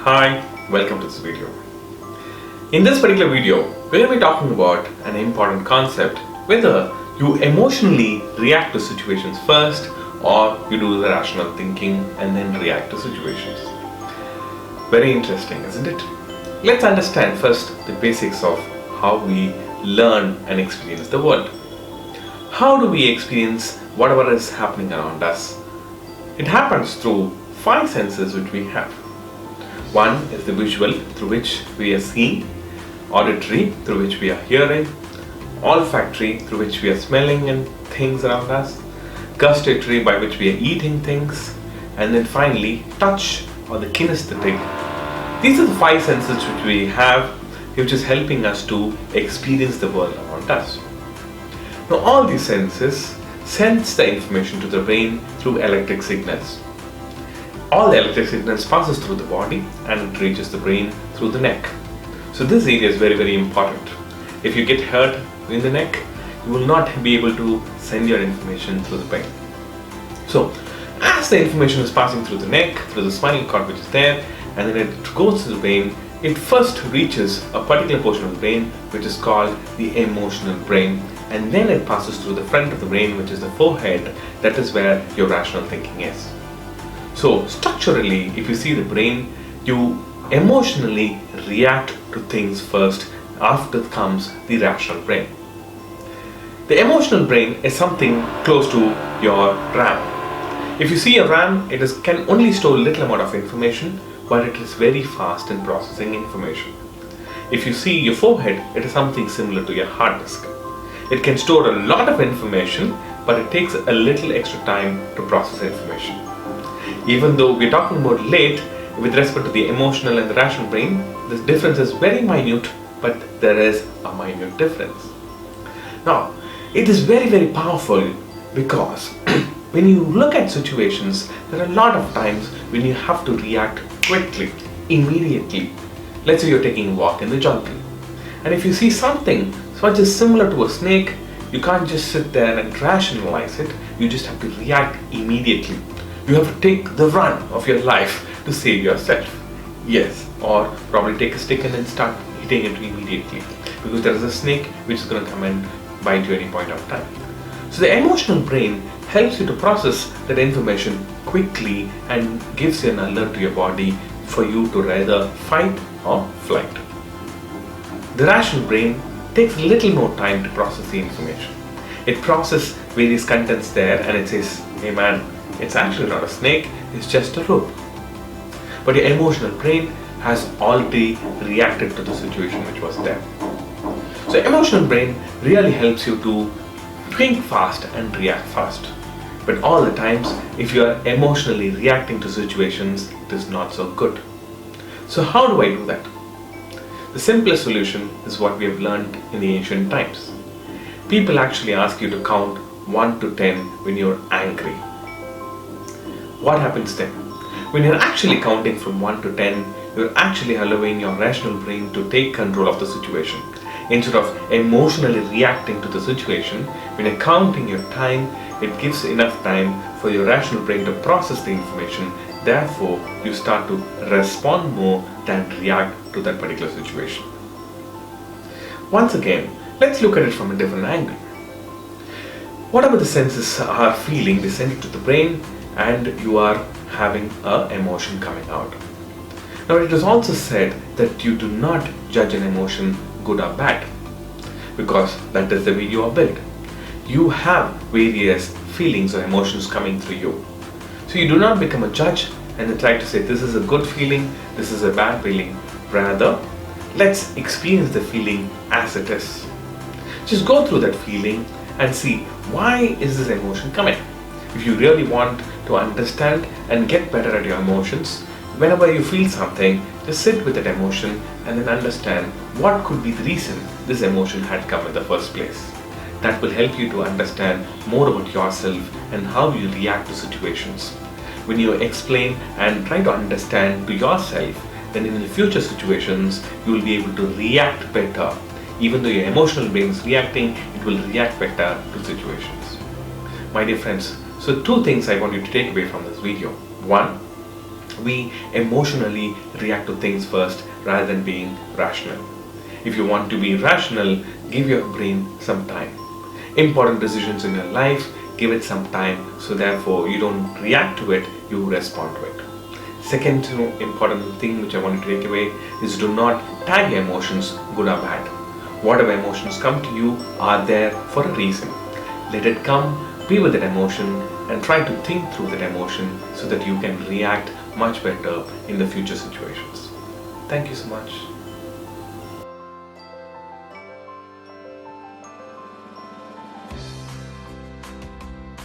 Hi, welcome to this video. In this particular video, we're going to be talking about an important concept, whether you emotionally react to situations first or you do the rational thinking and then react to situations. Very interesting, isn't it? Let's understand first the basics of how we learn and experience the world. How do we experience whatever is happening around us? It happens through 5 senses which we have. One is the visual, through which we are seeing; auditory, through which we are hearing; olfactory, through which we are smelling and things around us; gustatory, by which we are eating things; and then finally touch, or the kinesthetic. These are the 5 senses which we have, which is helping us to experience the world around us. Now all these senses sends the information to the brain through electric signals. All the electric signals passes through the body and it reaches the brain through the neck. So this area is very important. If you get hurt in the neck, you will not be able to send your information through the brain. So as the information is passing through the neck, through the spinal cord which is there, and then it goes to the brain, it first reaches a particular portion of the brain which is called the emotional brain, and then it passes through the front of the brain, which is the forehead. That is where your rational thinking is. So structurally, if you see the brain, you emotionally react to things first. After comes the rational brain. The emotional brain is something close to your RAM. If you see a RAM, it can only store little amount of information, but it is very fast in processing information. If you see your forehead, it is something similar to your hard disk. It can store a lot of information, but it takes a little extra time to process information. Even though we're talking about late with respect to the emotional and the rational brain, this difference is very minute, but there is a minute difference. Now, it is very powerful because when you look at situations, there are a lot of times when you have to react quickly, immediately. Let's say you're taking a walk in the jungle, and if you see something which is similar to a snake, you can't just sit there and rationalize it. You just have to react immediately. You have to take the run of your life to save yourself. Yes, or probably take a stick and then start hitting it immediately, because there is a snake which is going to come and bite you at any point of time. So the emotional brain helps you to process that information quickly and gives you an alert to your body for you to either fight or flight. The rational brain takes a little more time to process the information. It processes various contents there and it says, hey man, it's actually not a snake, it's just a rope. But your emotional brain has already reacted to the situation which was there. So emotional brain really helps you to think fast and react fast. But all the times, if you are emotionally reacting to situations, it is not so good. So how do I do that? The simplest solution is what we have learned in the ancient times. People actually ask you to count 1 to 10 when you're angry. What happens then? When you're actually counting from 1 to 10, you're actually allowing your rational brain to take control of the situation. Instead of emotionally reacting to the situation, when you're counting your time, it gives enough time for your rational brain to process the information. Therefore, you start to respond more than react to that particular situation. Once again, let's look at it from a different angle. Whatever the senses are feeling, they send it to the brain and you are having an emotion coming out. Now it is also said that you do not judge an emotion good or bad, because that is the way you are built. You have various feelings or emotions coming through you. So you do not become a judge and then try to say this is a good feeling, this is a bad feeling. Rather, let's experience the feeling as it is. Just go through that feeling and see why is this emotion coming. If you really want to understand and get better at your emotions, whenever you feel something, just sit with that emotion and then understand what could be the reason this emotion had come in the first place. That will help you to understand more about yourself and how you react to situations. When you explain and try to understand to yourself, then in the future situations, you will be able to react better. Even though your emotional brain is reacting, it will react better to situations. My dear friends, so 2 things I want you to take away from this video. 1, We emotionally react to things first rather than being rational. If you want to be rational, give your brain some time. Important decisions in your life, give it some time, so therefore you don't react to it, you respond to it. Second important thing which I want you to take away is do not tag your emotions, good or bad. Whatever emotions come to you are there for a reason. Let it come, be with that emotion, and try to think through that emotion so that you can react much better in the future situations. Thank you so much.